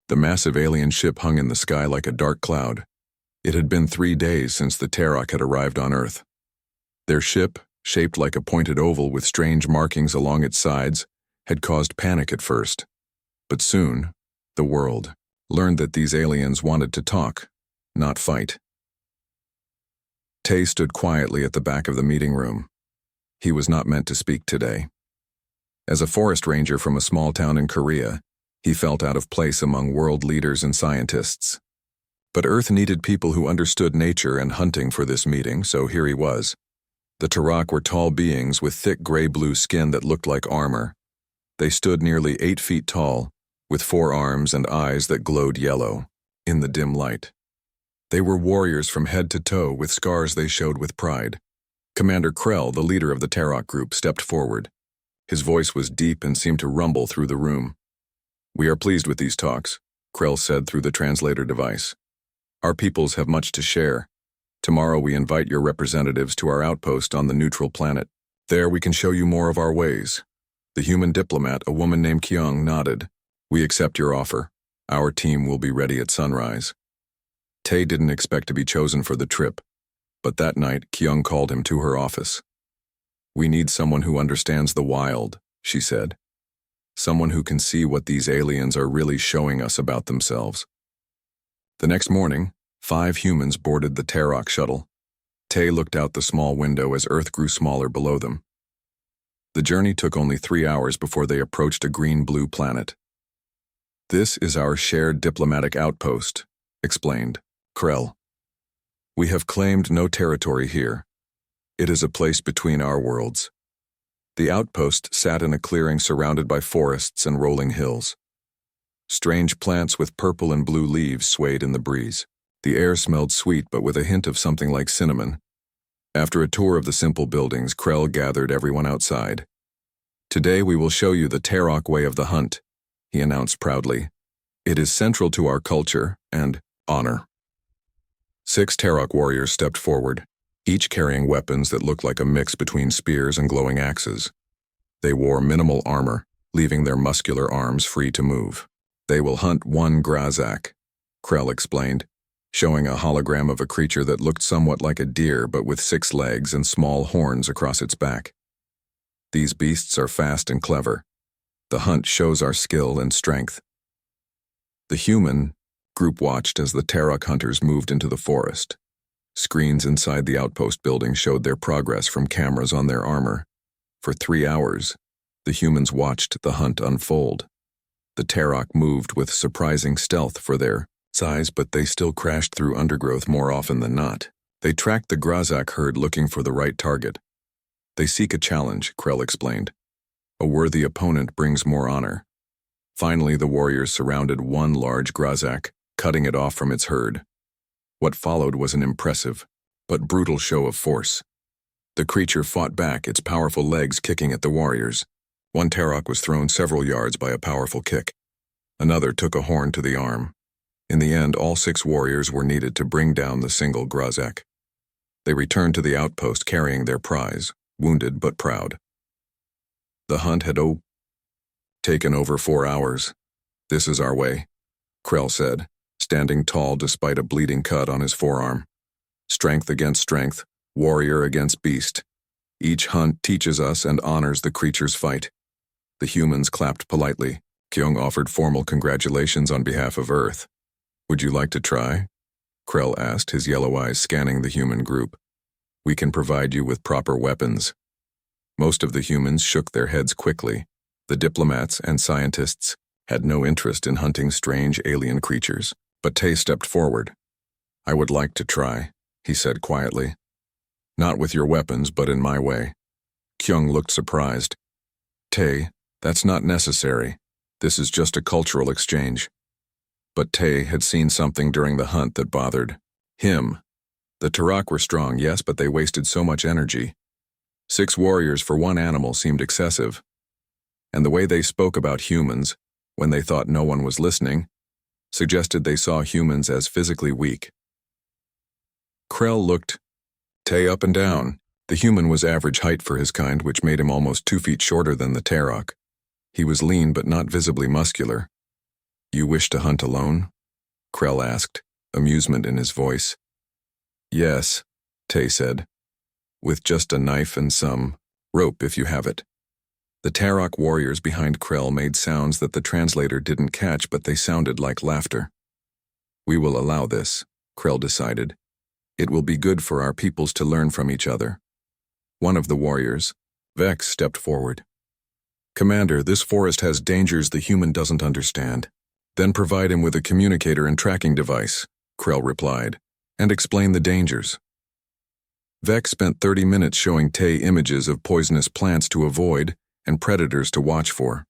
The massive alien ship hung in the sky like a dark cloud. It had been 3 days since the Terok had arrived on Earth. Their ship, shaped like a pointed oval with strange markings along its sides, had caused panic at first. But soon, the world learned that these aliens wanted to talk, not fight. Tay stood quietly at the back of the meeting room. He was not meant to speak today. As a forest ranger from a small town in Korea, he felt out of place among world leaders and scientists. But Earth needed people who understood nature and hunting for this meeting, so here he was. The Terok were tall beings with thick gray-blue skin that looked like armor. They stood nearly 8 feet tall, with 4 arms and eyes that glowed yellow in the dim light. They were warriors from head to toe with scars they showed with pride. Commander Krell, the leader of the Terok group, stepped forward. His voice was deep and seemed to rumble through the room. "We are pleased with these talks," Krell said through the translator device. "Our peoples have much to share. Tomorrow we invite your representatives to our outpost on the neutral planet. There we can show you more of our ways." The human diplomat, a woman named Kyung, nodded. "We accept your offer. Our team will be ready at sunrise." Tay didn't expect to be chosen for the trip, but that night Kyung called him to her office. "We need someone who understands the wild," she said. "Someone who can see what these aliens are really showing us about themselves." The next morning, 5 humans boarded the Terok shuttle. Tay looked out the small window as Earth grew smaller below them. The journey took only 3 hours before they approached a green-blue planet. "This is our shared diplomatic outpost," explained Krell. "We have claimed no territory here. It is a place between our worlds." The outpost sat in a clearing surrounded by forests and rolling hills. Strange plants with purple and blue leaves swayed in the breeze. The air smelled sweet but with a hint of something like cinnamon. After a tour of the simple buildings, Krell gathered everyone outside. "Today we will show you the Terok way of the hunt," he announced proudly. "It is central to our culture and honor." 6 Terok warriors stepped forward, each carrying weapons that looked like a mix between spears and glowing axes. They wore minimal armor, leaving their muscular arms free to move. "They will hunt one Grazak," Krell explained, showing a hologram of a creature that looked somewhat like a deer but with 6 legs and small horns across its back. "These beasts are fast and clever. The hunt shows our skill and strength." The human group watched as the Terok hunters moved into the forest. Screens inside the outpost building showed their progress from cameras on their armor. For 3 hours, the humans watched the hunt unfold. The Terok moved with surprising stealth for their size, but they still crashed through undergrowth more often than not. They tracked the Grazak herd looking for the right target. "They seek a challenge," Krell explained. "A worthy opponent brings more honor." Finally, the warriors surrounded one large Grazak, cutting it off from its herd. What followed was an impressive, but brutal show of force. The creature fought back, its powerful legs kicking at the warriors. One Terok was thrown several yards by a powerful kick. Another took a horn to the arm. In the end, all 6 warriors were needed to bring down the single Grazak. They returned to the outpost carrying their prize, wounded but proud. The hunt had taken over 4 hours. "This is our way," Krell said, standing tall despite a bleeding cut on his forearm. "Strength against strength, warrior against beast. Each hunt teaches us and honors the creature's fight." The humans clapped politely. Kyung offered formal congratulations on behalf of Earth. "Would you like to try?" Krell asked, his yellow eyes scanning the human group. "We can provide you with proper weapons." Most of the humans shook their heads quickly. The diplomats and scientists had no interest in hunting strange alien creatures. But Tay stepped forward. "I would like to try," he said quietly. "Not with your weapons, but in my way." Kyung looked surprised. "Tay, that's not necessary. This is just a cultural exchange." But Tay had seen something during the hunt that bothered him. The Terok were strong, yes, but they wasted so much energy. 6 warriors for 1 animal seemed excessive. And the way they spoke about humans, when they thought no one was listening, suggested they saw humans as physically weak. Krell looked Tay up and down. The human was average height for his kind, which made him almost 2 feet shorter than the Terok. He was lean but not visibly muscular. You wish to hunt alone? Krell asked, amusement in his voice. Yes, Tay said. With just a knife and some rope if you have it. The Tarok warriors behind Krell made sounds that the translator didn't catch, but they sounded like laughter. We will allow this, Krell decided. It will be good for our peoples to learn from each other. One of the warriors, Vex, stepped forward. Commander, this forest has dangers the human doesn't understand. Then provide him with a communicator and tracking device, Krell replied, and explain the dangers. Vex spent 30 minutes showing Tay images of poisonous plants to avoid and predators to watch for.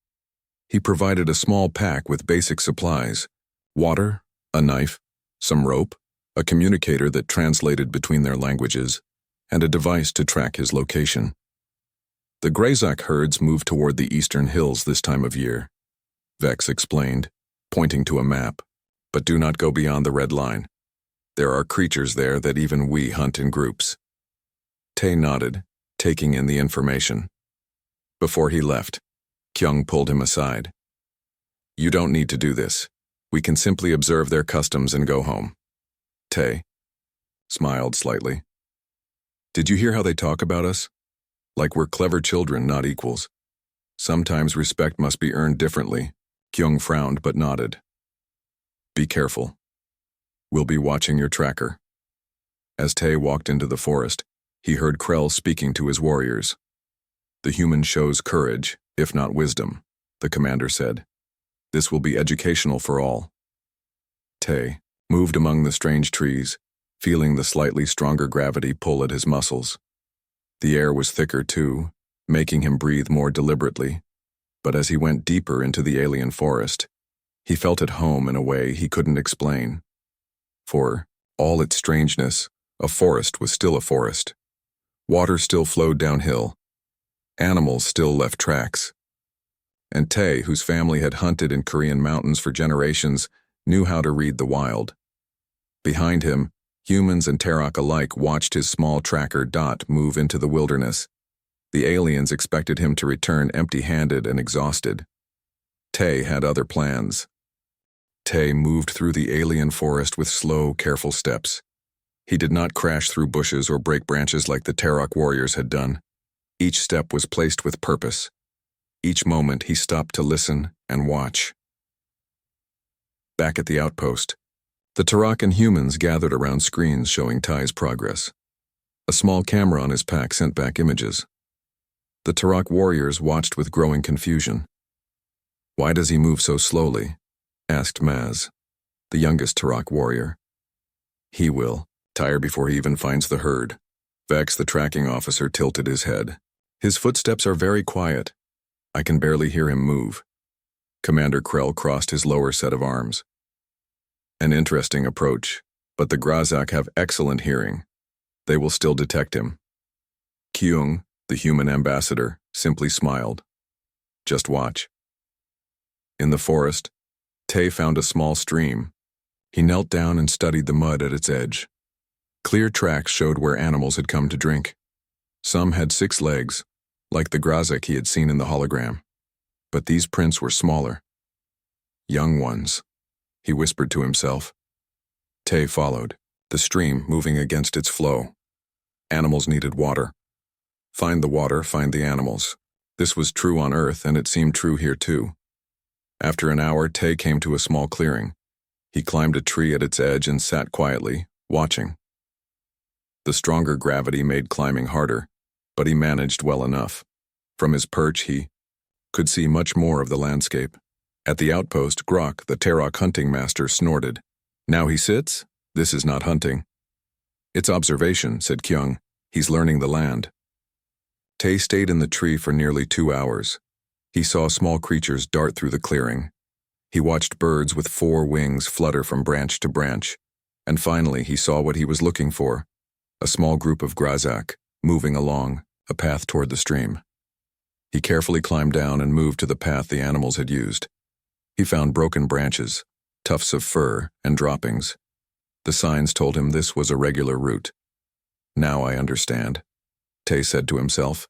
He provided a small pack with basic supplies: water, a knife, some rope, a communicator that translated between their languages, and a device to track his location. The Grazak herds move toward the eastern hills this time of year, Vex explained, pointing to a map, but do not go beyond the red line. There are creatures there that even we hunt in groups. Tay nodded, taking in the information. Before he left, Kyung pulled him aside. You don't need to do this. We can simply observe their customs and go home. Tay smiled slightly. Did you hear how they talk about us? Like we're clever children, not equals. Sometimes respect must be earned differently. Kyung frowned but nodded. Be careful. We'll be watching your tracker. As Tay walked into the forest, he heard Krell speaking to his warriors. The human shows courage, if not wisdom, the commander said. This will be educational for all. Tay moved among the strange trees, feeling the slightly stronger gravity pull at his muscles. The air was thicker too, making him breathe more deliberately. But as he went deeper into the alien forest, he felt at home in a way he couldn't explain. For all its strangeness, a forest was still a forest. Water still flowed downhill. Animals still left tracks. And Tay, whose family had hunted in Korean mountains for generations, knew how to read the wild. Behind him, humans and Tarok alike watched his small tracker Dot move into the wilderness. The aliens expected him to return empty-handed and exhausted. Tay had other plans. Tay moved through the alien forest with slow, careful steps. He did not crash through bushes or break branches like the Tarok warriors had done. Each step was placed with purpose. Each moment he stopped to listen and watch. Back at the outpost, the Tarok and humans gathered around screens showing Tai's progress. A small camera on his pack sent back images. The Tarok warriors watched with growing confusion. Why does he move so slowly? Asked Maz, the youngest Tarok warrior. He will tire before he even finds the herd. Vex, the tracking officer, tilted his head. His footsteps are very quiet. I can barely hear him move. Commander Krell crossed his lower set of arms. An interesting approach, but the Grazak have excellent hearing. They will still detect him. Kyung, the human ambassador, simply smiled. Just watch. In the forest, Tay found a small stream. He knelt down and studied the mud at its edge. Clear tracks showed where animals had come to drink. Some had 6 legs, like the Grazak he had seen in the hologram. But these prints were smaller. Young ones, he whispered to himself. Tay followed, the stream moving against its flow. Animals needed water. Find the water, find the animals. This was true on Earth, and it seemed true here too. After an hour, Tay came to a small clearing. He climbed a tree at its edge and sat quietly, watching. The stronger gravity made climbing harder, but he managed well enough. From his perch, he could see much more of the landscape. At the outpost, Grok, the Tarok hunting master, snorted. Now he sits? This is not hunting. It's observation, said Kyung. He's learning the land. Tay stayed in the tree for nearly 2 hours. He saw small creatures dart through the clearing. He watched birds with 4 wings flutter from branch to branch. And finally, he saw what he was looking for. A small group of Grazak, moving along, a path toward the stream. He carefully climbed down and moved to the path the animals had used. He found broken branches, tufts of fur, and droppings. The signs told him this was a regular route. Now I understand, Tay said to himself.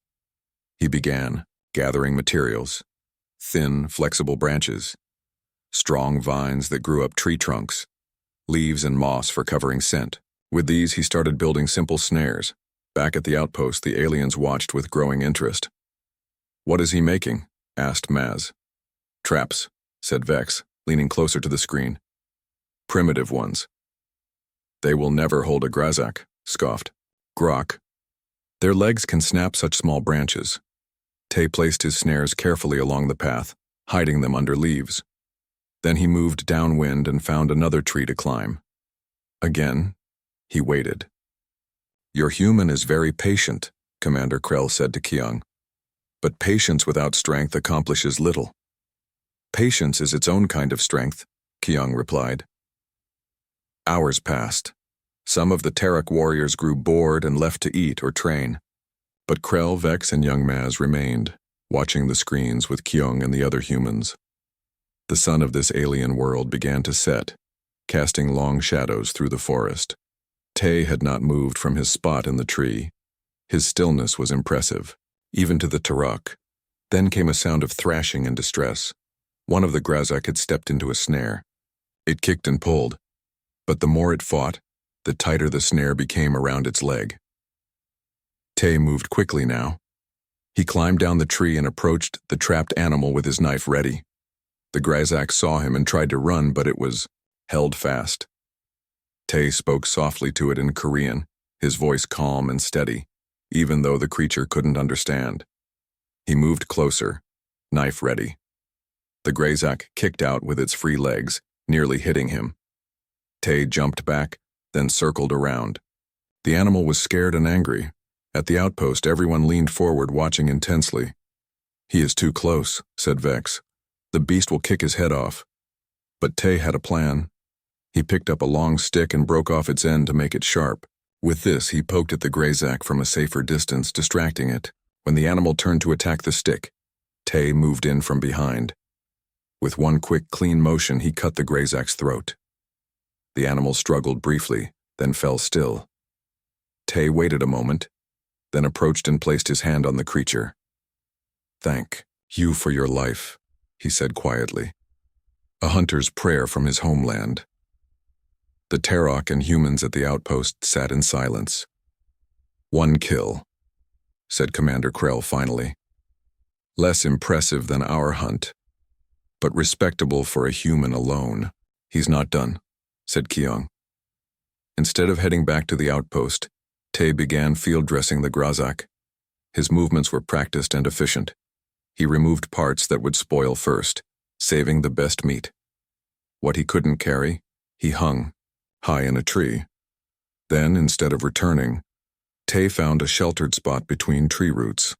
He began gathering materials, thin, flexible branches. strong vines that grew up tree trunks, leaves and moss for covering scent. With these, he started building simple snares. Back at the outpost, the aliens watched with growing interest. "What is he making?" asked Maz. "Traps," said Vex, leaning closer to the screen. "Primitive ones." "They will never hold a Grazak," scoffed Grok. "Their legs can snap such small branches." Tay placed his snares carefully along the path, hiding them under leaves. Then he moved downwind and found another tree to climb. Again, he waited. "Your human is very patient," Commander Krell said to Kyung. "But patience without strength accomplishes little." "Patience is its own kind of strength," Kyung replied. Hours passed. Some of the Terok warriors grew bored and left to eat or train. But Krell, Vex, and young Maz remained, watching the screens with Kyung and the other humans. The sun of this alien world began to set, casting long shadows through the forest. Tay had not moved from his spot in the tree. His stillness was impressive, even to the Terok. Then came a sound of thrashing and distress. One of the Grazak had stepped into a snare. It kicked and pulled, but the more it fought, the tighter the snare became around its leg. Tay moved quickly now. He climbed down the tree and approached the trapped animal with his knife ready. The Grazak saw him and tried to run, but it was held fast. Tay spoke softly to it in Korean, his voice calm and steady, even though the creature couldn't understand. He moved closer, knife ready. The Grazak kicked out with its free legs, nearly hitting him. Tay jumped back, then circled around. The animal was scared and angry. At the outpost, everyone leaned forward, watching intensely. "He is too close," said Vex. "The beast will kick his head off." But Tay had a plan. He picked up a long stick and broke off its end to make it sharp. With this, he poked at the Grazak from a safer distance, distracting it. When the animal turned to attack the stick, Tay moved in from behind. With one quick, clean motion, he cut the Grazak's throat. The animal struggled briefly, then fell still. Tay waited a moment, then approached and placed his hand on the creature. "Thank you for your life," he said quietly. A hunter's prayer from his homeland. The Terok and humans at the outpost sat in silence. "One kill," said Commander Krell finally. "Less impressive than our hunt, but respectable for a human alone." "He's not done," said Kyung. Instead of heading back to the outpost, Tay began field dressing the Grazak. His movements were practiced and efficient. He removed parts that would spoil first, saving the best meat. What he couldn't carry, he hung, high in a tree. Then, instead of returning, Tay found a sheltered spot between tree roots.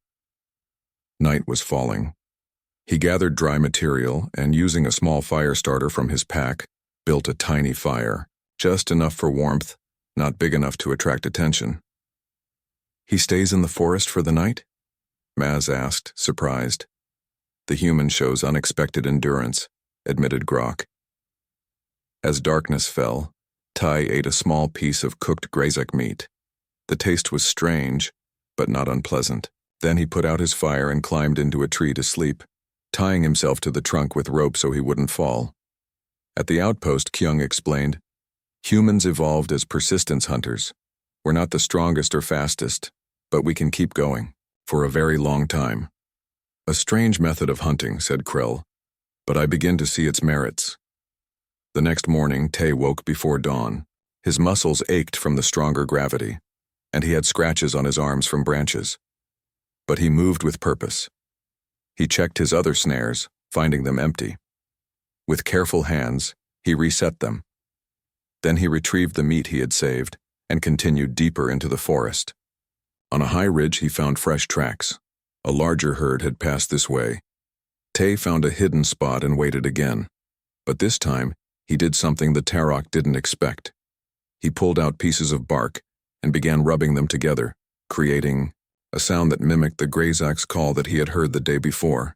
Night was falling. He gathered dry material and, using a small fire starter from his pack, built a tiny fire, just enough for warmth, not big enough to attract attention. "He stays in the forest for the night?" Maz asked, surprised. "The human shows unexpected endurance," admitted Grok. As darkness fell, Tai ate a small piece of cooked Grazak meat. The taste was strange, but not unpleasant. Then he put out his fire and climbed into a tree to sleep, tying himself to the trunk with rope so he wouldn't fall. At the outpost, Kyung explained, "Humans evolved as persistence hunters. We're not the strongest or fastest, but we can keep going, for a very long time." "A strange method of hunting," said Krell, "but I begin to see its merits." The next morning, Tay woke before dawn. His muscles ached from the stronger gravity, and he had scratches on his arms from branches. But he moved with purpose. He checked his other snares, finding them empty. With careful hands, he reset them. Then he retrieved the meat he had saved and continued deeper into the forest. On a high ridge, he found fresh tracks. A larger herd had passed this way. Tay found a hidden spot and waited again. But this time, he did something the Terok didn't expect. He pulled out pieces of bark and began rubbing them together, creating a sound that mimicked the Grazak's call that he had heard the day before.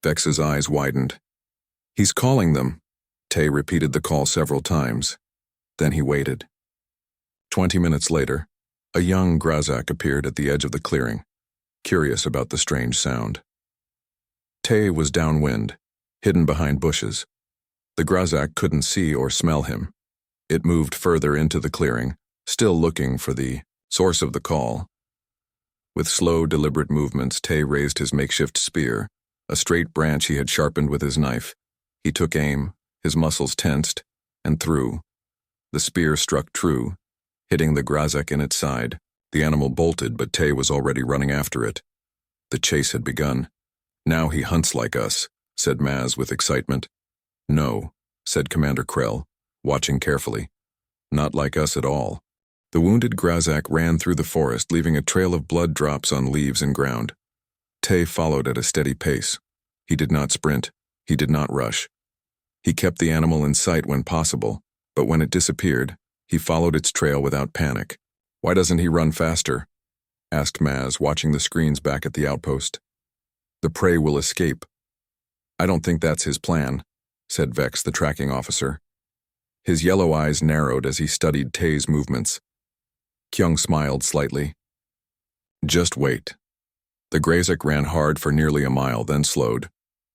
Vex's eyes widened. "He's calling them." Tay repeated the call several times. Then he waited. 20 minutes later, a young Grazak appeared at the edge of the clearing, curious about the strange sound. Tay was downwind, hidden behind bushes. The Grazak couldn't see or smell him. It moved further into the clearing, still looking for the source of the call. With slow, deliberate movements, Tay raised his makeshift spear, a straight branch he had sharpened with his knife. He took aim, his muscles tensed, and threw. The spear struck true, hitting the Grazak in its side. The animal bolted, but Tay was already running after it. The chase had begun. "Now he hunts like us," said Maz with excitement. "No," said Commander Krell, watching carefully. "Not like us at all." The wounded Grazak ran through the forest, leaving a trail of blood drops on leaves and ground. Tay followed at a steady pace. He did not sprint. He did not rush. He kept the animal in sight when possible, but when it disappeared, he followed its trail without panic. "Why doesn't he run faster?" asked Maz, watching the screens back at the outpost. "The prey will escape." "I don't think that's his plan," said Vex, the tracking officer. His yellow eyes narrowed as he studied Tay's movements. Kyung smiled slightly. "Just wait." The Grazak ran hard for nearly a mile, then slowed.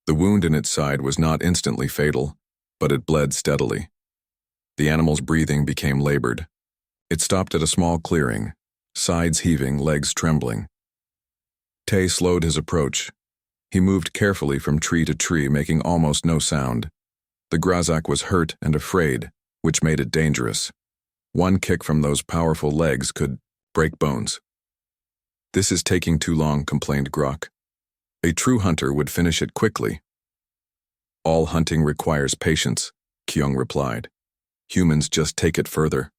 The wound in its side was not instantly fatal, but it bled steadily. The animal's breathing became labored. It stopped at a small clearing, sides heaving, legs trembling. Tay slowed his approach. He moved carefully from tree to tree, making almost no sound. The Grazak was hurt and afraid, which made it dangerous. One kick from those powerful legs could break bones. "This is taking too long," complained Grok. "A true hunter would finish it quickly." "All hunting requires patience," Kyung replied. "Humans just take it further."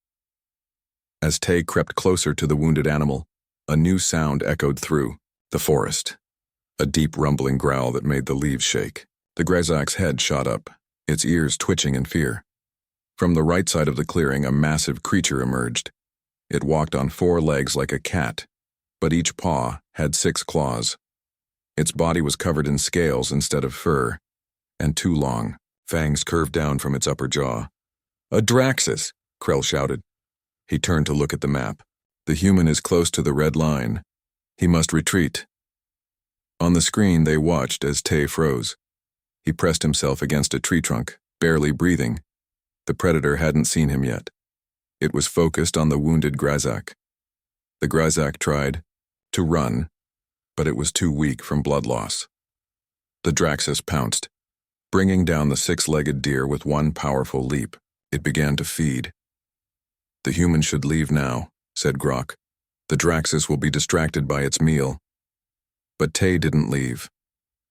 As Tay crept closer to the wounded animal, a new sound echoed through the forest. A deep rumbling growl that made the leaves shake. The Grazak's head shot up, its ears twitching in fear. From the right side of the clearing, a massive creature emerged. It walked on 4 legs like a cat, but each paw had 6 claws. Its body was covered in scales instead of fur, and 2 long fangs curved down from its upper jaw. "A Draxus!" Krell shouted. He turned to look at the map. "The human is close to the red line. He must retreat." On the screen, they watched as Tay froze. He pressed himself against a tree trunk, barely breathing. The predator hadn't seen him yet. It was focused on the wounded Grazak. The Grazak tried to run, but it was too weak from blood loss. The Draxus pounced, bringing down the 6-legged deer with one powerful leap. It began to feed. "The human should leave now," said Grok. "The Draxus will be distracted by its meal." But Tay didn't leave.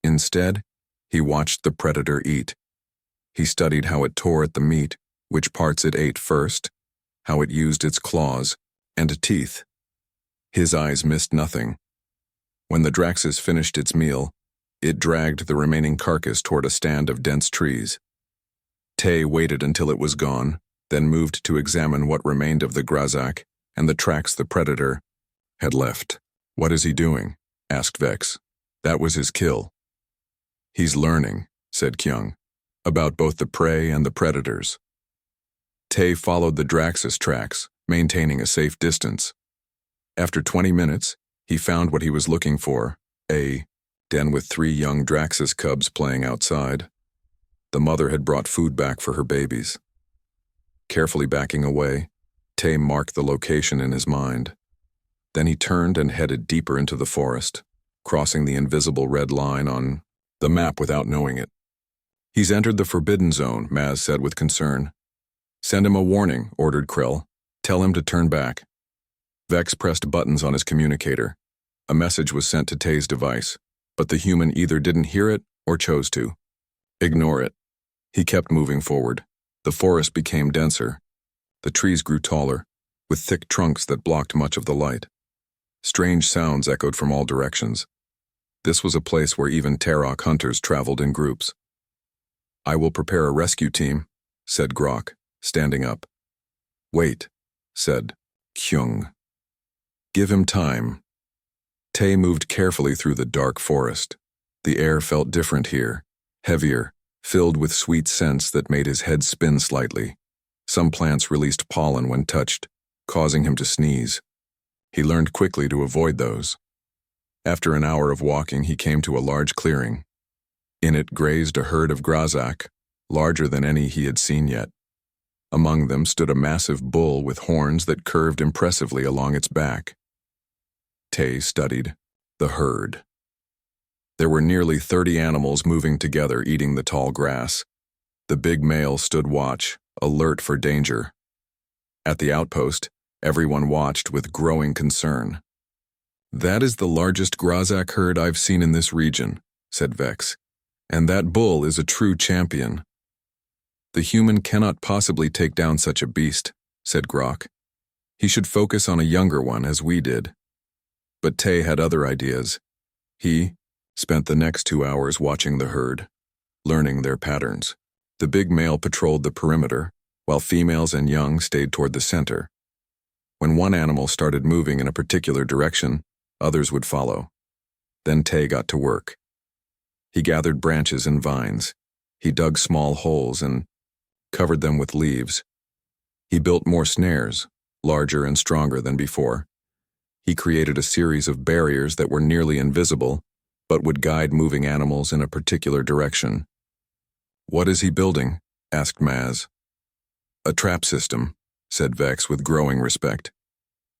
Instead, he watched the predator eat. He studied how it tore at the meat, which parts it ate first, how it used its claws and teeth. His eyes missed nothing. When the Draxus finished its meal, it dragged the remaining carcass toward a stand of dense trees. Tay waited until it was gone, then moved to examine what remained of the Grazak and the tracks the predator had left. "What is he doing?" asked Vex. "That was his kill." "He's learning," said Kyung, "about both the prey and the predators." Tay followed the Draxus tracks, maintaining a safe distance. After 20 minutes, he found what he was looking for, a den with 3 young Draxus cubs playing outside. The mother had brought food back for her babies. Carefully backing away, Tay marked the location in his mind. Then he turned and headed deeper into the forest, crossing the invisible red line on the map without knowing it. "He's entered the forbidden zone," Maz said with concern. "Send him a warning," ordered Krell. "Tell him to turn back." Vex pressed buttons on his communicator. A message was sent to Tay's device, but the human either didn't hear it or chose to. Ignore it. He kept moving forward. The forest became denser. The trees grew taller, with thick trunks that blocked much of the light. Strange sounds echoed from all directions. This was a place where even Tarok hunters traveled in groups. "I will prepare a rescue team," said Grok, standing up. "Wait," said Kyung. "Give him time." Tay moved carefully through the dark forest. The air felt different here, heavier, filled with sweet scents that made his head spin slightly. Some plants released pollen when touched, causing him to sneeze. He learned quickly to avoid those. After an hour of walking, he came to a large clearing. In it grazed a herd of Grazak, larger than any he had seen yet. Among them stood a massive bull with horns that curved impressively along its back. Tay studied the herd. There were nearly 30 animals moving together, eating the tall grass. The big male stood watch, alert for danger. At the outpost, everyone watched with growing concern. "That is the largest Grazak herd I've seen in this region," said Vex. "And that bull is a true champion." "The human cannot possibly take down such a beast," said Grok. "He should focus on a younger one, as we did." But Tay had other ideas. He spent the next 2 hours watching the herd, learning their patterns. The big male patrolled the perimeter, while females and young stayed toward the center. When one animal started moving in a particular direction, others would follow. Then Tay got to work. He gathered branches and vines. He dug small holes and covered them with leaves. He built more snares, larger and stronger than before. He created a series of barriers that were nearly invisible, but would guide moving animals in a particular direction. "What is he building?" asked Maz. "A trap system," said Vex with growing respect.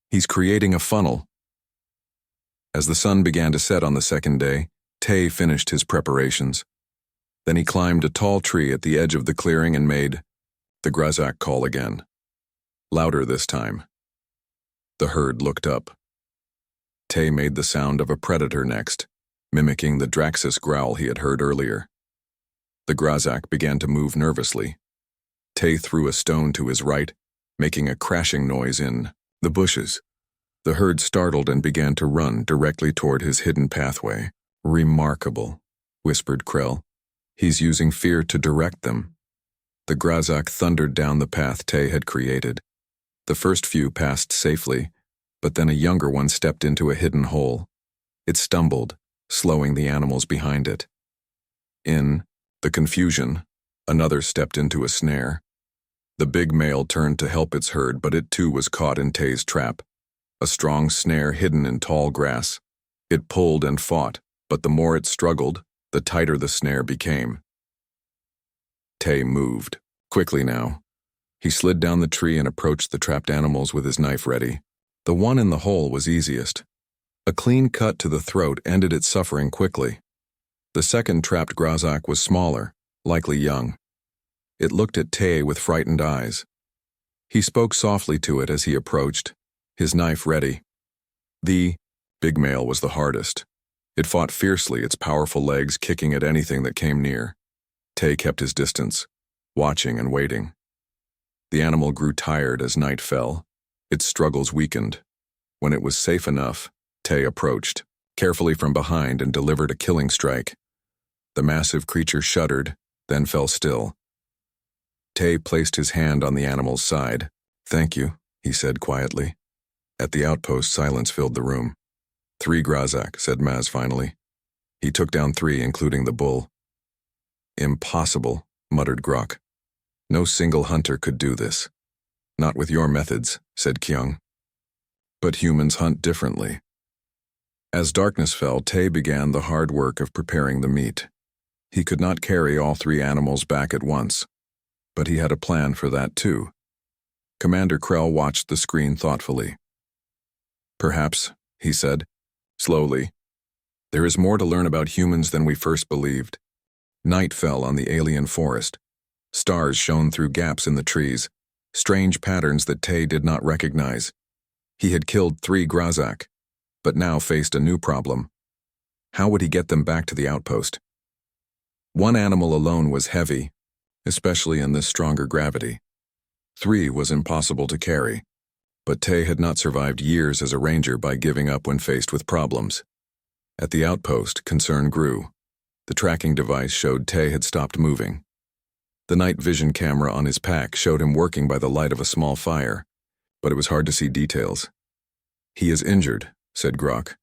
"He's creating a funnel." As the sun began to set on the second day, Tay finished his preparations. Then he climbed a tall tree at the edge of the clearing and made the Grazak call again. Louder this time. The herd looked up. Tay made the sound of a predator next, mimicking the Draxus growl he had heard earlier. The Grazak began to move nervously. Tay threw a stone to his right, making a crashing noise in the bushes. The herd startled and began to run directly toward his hidden pathway. "Remarkable," whispered Krell. "He's using fear to direct them." The Grazak thundered down the path Tay had created. The first few passed safely, but then a younger one stepped into a hidden hole. It stumbled, slowing the animals behind it. In the confusion, another stepped into a snare. The big male turned to help its herd, but it too was caught in Tay's trap. A strong snare hidden in tall grass. It pulled and fought, but the more it struggled, the tighter the snare became. Tay moved, quickly now. He slid down the tree and approached the trapped animals with his knife ready. The one in the hole was easiest. A clean cut to the throat ended its suffering quickly. The second trapped Grazak was smaller, likely young. It looked at Tay with frightened eyes. He spoke softly to it as he approached, his knife ready. The big male was the hardest. It fought fiercely, its powerful legs kicking at anything that came near. Tay kept his distance, watching and waiting. The animal grew tired as night fell. Its struggles weakened. When it was safe enough, Tay approached, carefully from behind, and delivered a killing strike. The massive creature shuddered, then fell still. Tay placed his hand on the animal's side. "Thank you," he said quietly. At the outpost, silence filled the room. "3 Grazak," said Maz finally. He took down 3, including the bull. "Impossible," muttered Grok. "No single hunter could do this." "Not with your methods," said Kyung. "But humans hunt differently." As darkness fell, Tay began the hard work of preparing the meat. He could not carry all 3 animals back at once, but he had a plan for that too. Commander Krell watched the screen thoughtfully. "Perhaps," he said, slowly, "there is more to learn about humans than we first believed." Night fell on the alien forest. Stars shone through gaps in the trees, strange patterns that Tay did not recognize. He had killed 3 Grazak, but now faced a new problem. How would he get them back to the outpost? One animal alone was heavy, especially in this stronger gravity. 3 was impossible to carry, but Tay had not survived years as a ranger by giving up when faced with problems. At the outpost, concern grew. The tracking device showed Tay had stopped moving. The night vision camera on his pack showed him working by the light of a small fire, but it was hard to see details. "He is injured," said Grok.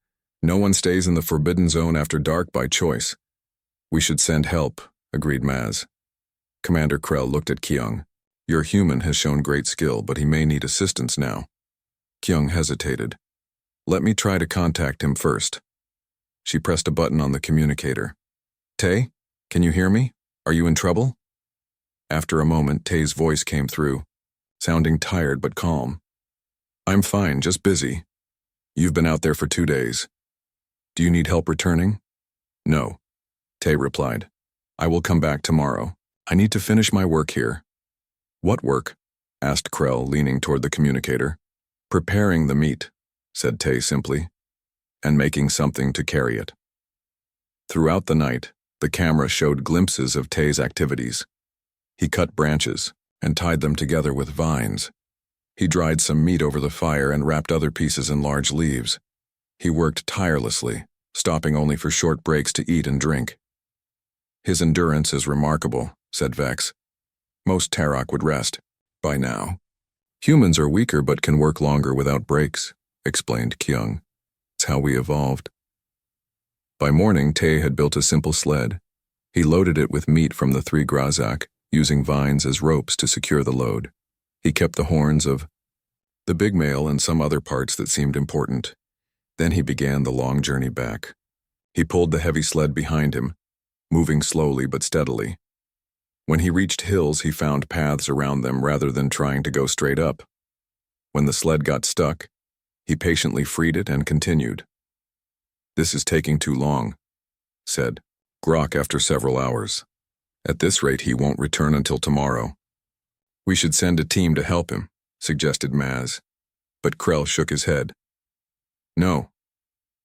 "No one stays in the Forbidden Zone after dark by choice." "We should send help," agreed Maz. Commander Krell looked at Kyung. "Your human has shown great skill, but he may need assistance now." Kyung hesitated. "Let me try to contact him first." She pressed a button on the communicator. "Tay, can you hear me? Are you in trouble?" After a moment, Tay's voice came through, sounding tired but calm. I'm fine, just busy. You've been out there for 2 days. Do you need help returning? No, Tay replied. I will come back tomorrow. I need to finish my work here. What work? Asked Krell, leaning toward the communicator. Preparing the meat, said Tay simply, and making something to carry it. Throughout the night, the camera showed glimpses of Tay's activities. He cut branches and tied them together with vines. He dried some meat over the fire and wrapped other pieces in large leaves. He worked tirelessly, stopping only for short breaks to eat and drink. His endurance is remarkable, said Vex. Most Tarok would rest by now. Humans are weaker but can work longer without breaks, explained Kyung. It's how we evolved. By morning, Tay had built a simple sled. He loaded it with meat from the 3 grazak, using vines as ropes to secure the load. He kept the horns of the big male and some other parts that seemed important. Then he began the long journey back. He pulled the heavy sled behind him, moving slowly but steadily. When he reached hills, he found paths around them rather than trying to go straight up. When the sled got stuck, he patiently freed it and continued. This is taking too long, said Grok after several hours. At this rate, he won't return until tomorrow. We should send a team to help him, suggested Maz. But Krell shook his head. No.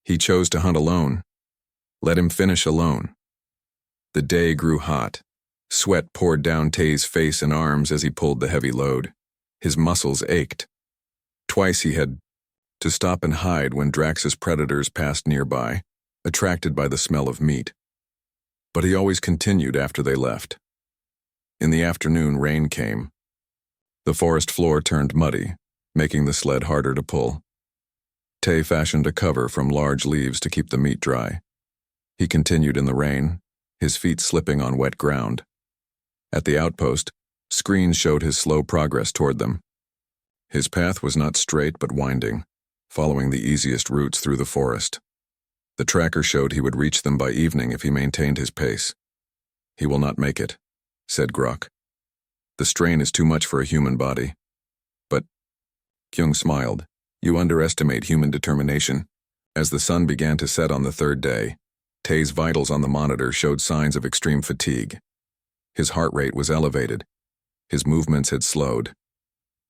He chose to hunt alone. Let him finish alone. The day grew hot. Sweat poured down Tay's face and arms as he pulled the heavy load. His muscles ached. Twice he had to stop and hide when Drax's predators passed nearby, attracted by the smell of meat. But he always continued after they left. In the afternoon, rain came. The forest floor turned muddy, making the sled harder to pull. Tay fashioned a cover from large leaves to keep the meat dry. He continued in the rain, his feet slipping on wet ground. At the outpost, screens showed his slow progress toward them. His path was not straight but winding, following the easiest routes through the forest. The tracker showed he would reach them by evening if he maintained his pace. He will not make it, said Grok. The strain is too much for a human body. But, Kyung smiled, you underestimate human determination. As the sun began to set on the 3rd day, Tay's vitals on the monitor showed signs of extreme fatigue. His heart rate was elevated. His movements had slowed.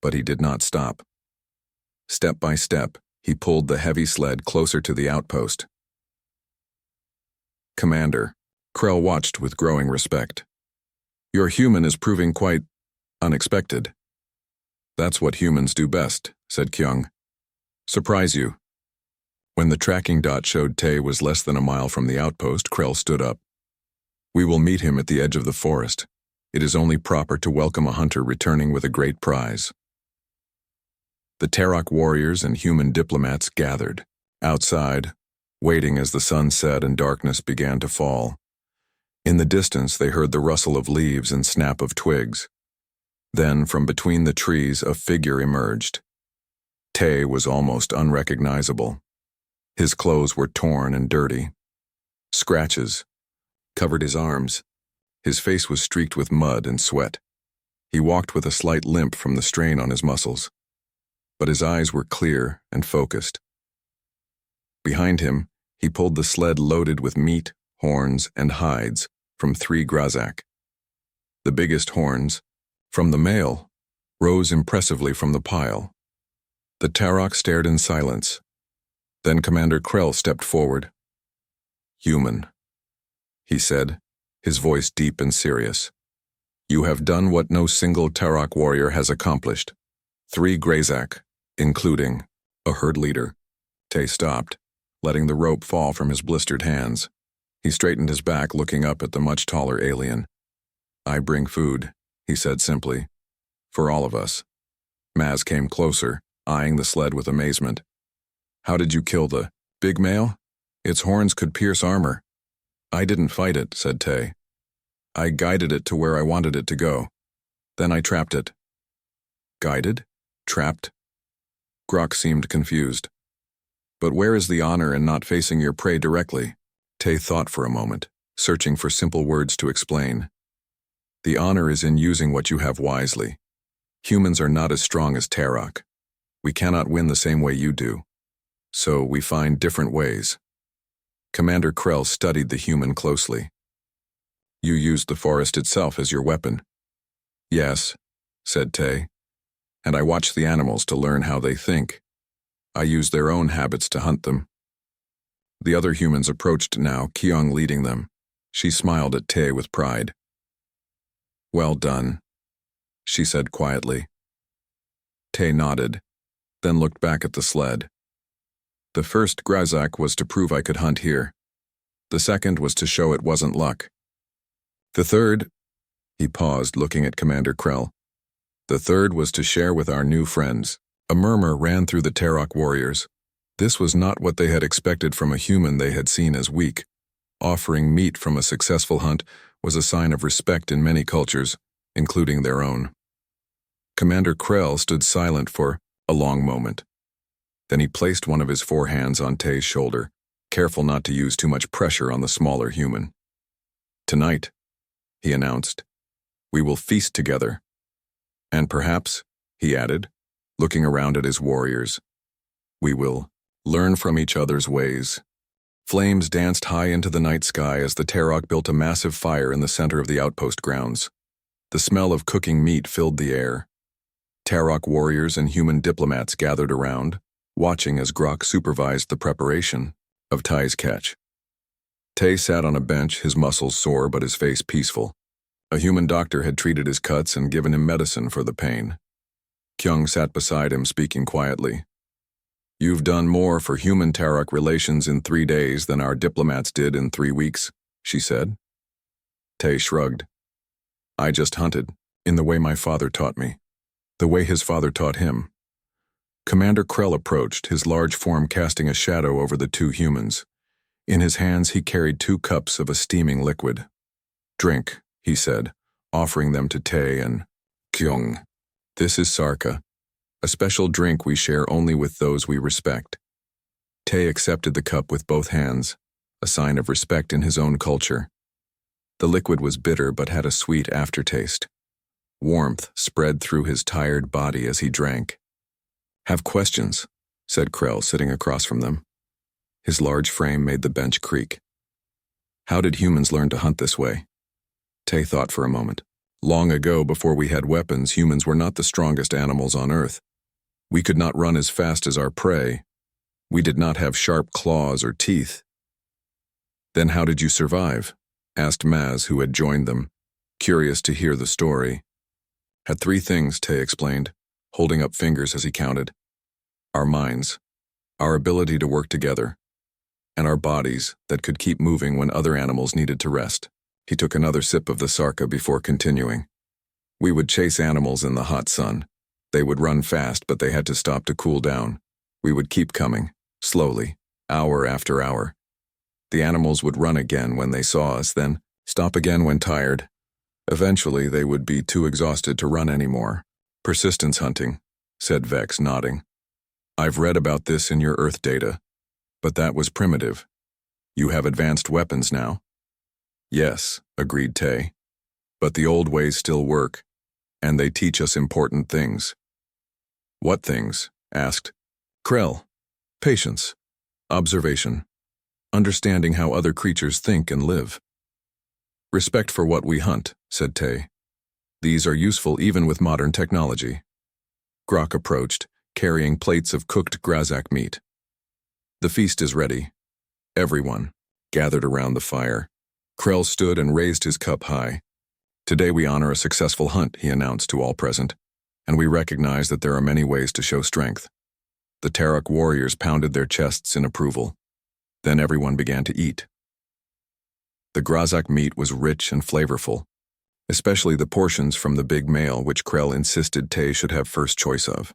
But he did not stop. Step by step, he pulled the heavy sled closer to the outpost. Commander, Krell watched with growing respect. Your human is proving quite unexpected. That's what humans do best, said Kyung. Surprise you. When the tracking dot showed Tay was less than a mile from the outpost, Krell stood up. We will meet him at the edge of the forest. It is only proper to welcome a hunter returning with a great prize. The Tarok warriors and human diplomats gathered, outside, waiting as the sun set and darkness began to fall. In the distance, they heard the rustle of leaves and snap of twigs. Then, from between the trees, a figure emerged. Tay was almost unrecognizable. His clothes were torn and dirty. Scratches covered his arms. His face was streaked with mud and sweat. He walked with a slight limp from the strain on his muscles. But his eyes were clear and focused. Behind him, he pulled the sled loaded with meat, horns, and hides from 3 grazak. The biggest horns, from the male, rose impressively from the pile. The Tarok stared in silence. Then Commander Krell stepped forward. Human, he said, his voice deep and serious. You have done what no single Tarok warrior has accomplished. 3 grazak, including a herd leader. Tay stopped, letting the rope fall from his blistered hands. He straightened his back, looking up at the much taller alien. I bring food, he said simply. For all of us. Maz came closer, eyeing the sled with amazement. How did you kill the big male? Its horns could pierce armor. I didn't fight it, said Tay. I guided it to where I wanted it to go. Then I trapped it. Guided? Trapped? Grok seemed confused. But where is the honor in not facing your prey directly? Tay thought for a moment, searching for simple words to explain. The honor is in using what you have wisely. Humans are not as strong as Tarok. We cannot win the same way you do. So we find different ways. Commander Krell studied the human closely. You used the forest itself as your weapon. Yes, said Tay. And I watch the animals to learn how they think. I use their own habits to hunt them. The other humans approached now, Kyung leading them. She smiled at Tay with pride. Well done, she said quietly. Tay nodded, then looked back at the sled. The first Grazak was to prove I could hunt here. The second was to show it wasn't luck. The third, he paused, looking at Commander Krell. The third was to share with our new friends. A murmur ran through the Tarok warriors. This was not what they had expected from a human they had seen as weak. Offering meat from a successful hunt was a sign of respect in many cultures, including their own. Commander Krell stood silent for a long moment. Then he placed one of his four hands on Tay's shoulder, careful not to use too much pressure on the smaller human. Tonight, he announced, we will feast together. And perhaps, he added, looking around at his warriors, we will learn from each other's ways. Flames danced high into the night sky as the Tarok built a massive fire in the center of the outpost grounds. The smell of cooking meat filled the air. Tarok warriors and human diplomats gathered around, watching as Grok supervised the preparation of Tai's catch. Tay sat on a bench, his muscles sore but his face peaceful. A human doctor had treated his cuts and given him medicine for the pain. Kyung sat beside him, speaking quietly. You've done more for human-Tarok relations in 3 days than our diplomats did in 3 weeks, she said. Tay shrugged. I just hunted, in the way my father taught me. The way his father taught him. Commander Krell approached, his large form casting a shadow over the two humans. In his hands he carried 2 cups of a steaming liquid. Drink, he said, offering them to Tay and Kyung. This is Sarka, a special drink we share only with those we respect. Tay accepted the cup with both hands, a sign of respect in his own culture. The liquid was bitter but had a sweet aftertaste. Warmth spread through his tired body as he drank. Have questions, said Krell, sitting across from them. His large frame made the bench creak. How did humans learn to hunt this way? Tay thought for a moment. Long ago, before we had weapons, humans were not the strongest animals on Earth. We could not run as fast as our prey. We did not have sharp claws or teeth. Then how did you survive? Asked Maz, who had joined them, curious to hear the story. Had 3 things, Tay explained, holding up fingers as he counted. Our minds, our ability to work together, and our bodies that could keep moving when other animals needed to rest. He took another sip of the Sarka before continuing. We would chase animals in the hot sun. They would run fast, but they had to stop to cool down. We would keep coming, slowly, hour after hour. The animals would run again when they saw us, then stop again when tired. Eventually, they would be too exhausted to run anymore. Persistence hunting, said Vex, nodding. I've read about this in your Earth data, but that was primitive. You have advanced weapons now. Yes, agreed Tay. But the old ways still work, and they teach us important things. What things? Asked Krell. Patience, observation, understanding how other creatures think and live. Respect for what we hunt, said Tay. These are useful even with modern technology. Grok approached, carrying plates of cooked Grazak meat. The feast is ready. Everyone gathered around the fire. Krell stood and raised his cup high. Today we honor a successful hunt, he announced to all present, and we recognize that there are many ways to show strength. The Tarok warriors pounded their chests in approval. Then everyone began to eat. The Grazak meat was rich and flavorful, especially the portions from the big male which Krell insisted Tay should have first choice of.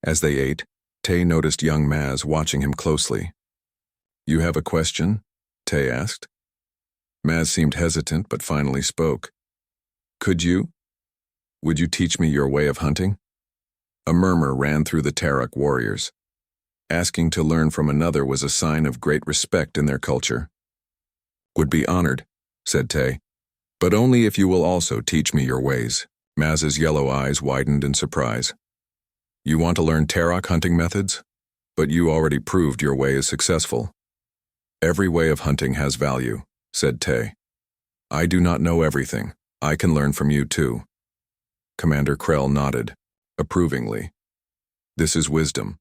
As they ate, Tay noticed young Maz watching him closely. You have a question? Tay asked. Maz seemed hesitant but finally spoke. Would you teach me your way of hunting? A murmur ran through the Tarok warriors. Asking to learn from another was a sign of great respect in their culture. Would be honored, said Tay. But only if you will also teach me your ways. Maz's yellow eyes widened in surprise. You want to learn Tarok hunting methods? But you already proved your way is successful. Every way of hunting has value, said Tay. I do not know everything. I can learn from you too. Commander Krell nodded, approvingly. This is wisdom.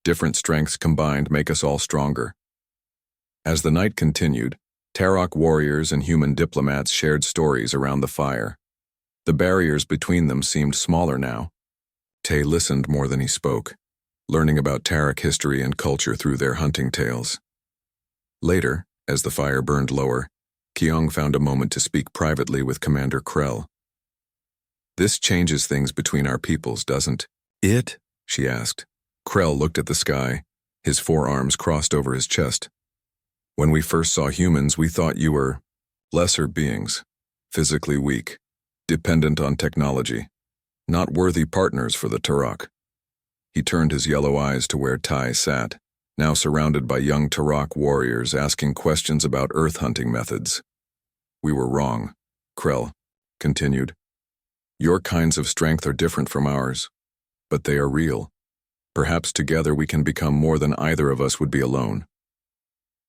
Different strengths combined make us all stronger. As the night continued, Tarok warriors and human diplomats shared stories around the fire. The barriers between them seemed smaller now. Tay listened more than he spoke, learning about Tarok history and culture through their hunting tales. Later, as the fire burned lower, Kyung found a moment to speak privately with Commander Krell. This changes things between our peoples, doesn't it? She asked. Krell looked at the sky, his forearms crossed over his chest. When we first saw humans, we thought you were lesser beings, physically weak, dependent on technology, not worthy partners for the Tarok. He turned his yellow eyes to where Tai sat, now surrounded by young Tarok warriors asking questions about earth hunting methods. We were wrong, Krell continued. Your kinds of strength are different from ours, but they are real. Perhaps together we can become more than either of us would be alone.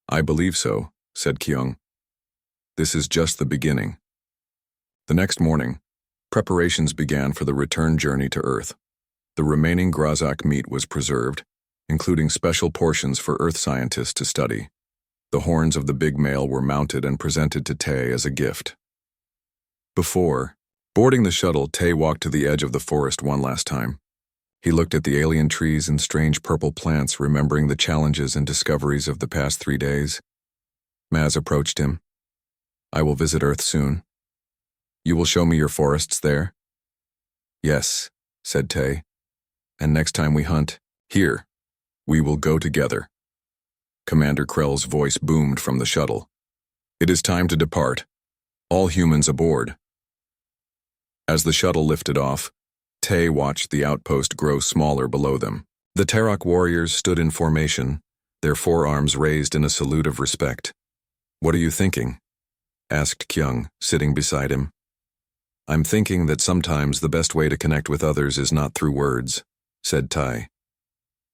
I believe so, said Kyung. This is just the beginning. The next morning, preparations began for the return journey to Earth. The remaining Grazak meat was preserved, including special portions for Earth scientists to study. The horns of the big male were mounted and presented to Tay as a gift. Before boarding the shuttle, Tay walked to the edge of the forest one last time. He looked at the alien trees and strange purple plants, remembering the challenges and discoveries of the past 3 days. Maz approached him. I will visit Earth soon. You will show me your forests there? Yes, said Tay. And next time we hunt, here, we will go together. Commander Krell's voice boomed from the shuttle. It is time to depart. All humans aboard. As the shuttle lifted off, Tay watched the outpost grow smaller below them. The Tarok warriors stood in formation, their forearms raised in a salute of respect. What are you thinking? Asked Kyung, sitting beside him. I'm thinking that sometimes the best way to connect with others is not through words, said Tai,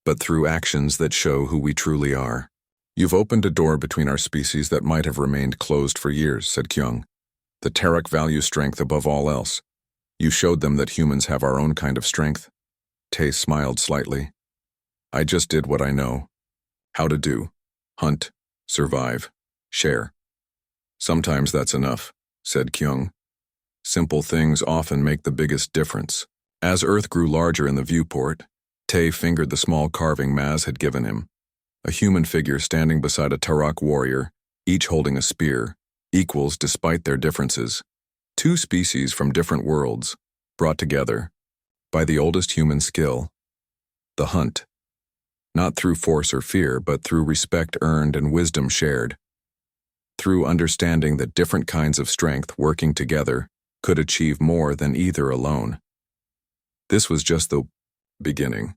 but through actions that show who we truly are. You've opened a door between our species that might have remained closed for years, said Kyung. The Tarok value strength above all else. You showed them that humans have our own kind of strength. Tay smiled slightly. I just did what I know. How to do. Hunt, survive, share. Sometimes that's enough, said Kyung. Simple things often make the biggest difference. As Earth grew larger in the viewport, Tay fingered the small carving Maz had given him. A human figure standing beside a Tarok warrior, each holding a spear, equals despite their differences. Two species from different worlds, brought together by the oldest human skill, the hunt. Not through force or fear, but through respect earned and wisdom shared. Through understanding that different kinds of strength working together could achieve more than either alone. This was just the beginning.